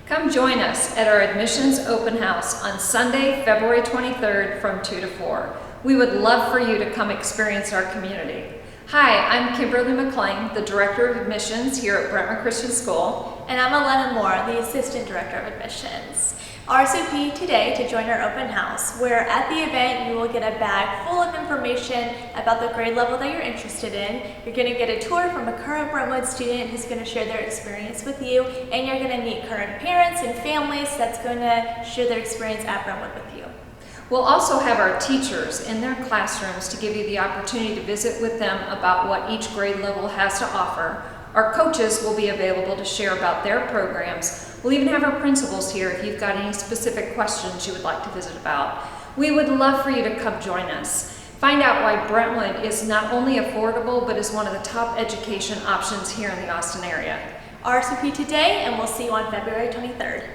Come join us at our admissions open house on Sunday, February 23rd from 2 to 4. We would love for you to come experience our community. Hi, I'm Kimberly McLean, the Director of Admissions here at Brentwood Christian School. And I'm Elena Moore, the Assistant Director of Admissions. RSVP today to join our open house, where at the event you will get a bag full of information about the grade level that you're interested in. You're going to get a tour from a current Brentwood student who's going to share their experience with you, and you're going to meet current parents and families that's going to share their experience at Brentwood with you. We'll also have our teachers in their classrooms to give you the opportunity to visit with them about what each grade level has to offer. Our coaches will be available to share about their programs. We'll even have our principals here if you've got any specific questions you would like to visit about. We would love for you to come join us. Find out why Brentwood is not only affordable, but is one of the top education options here in the Austin area. RSVP today, and we'll see you on February 23rd.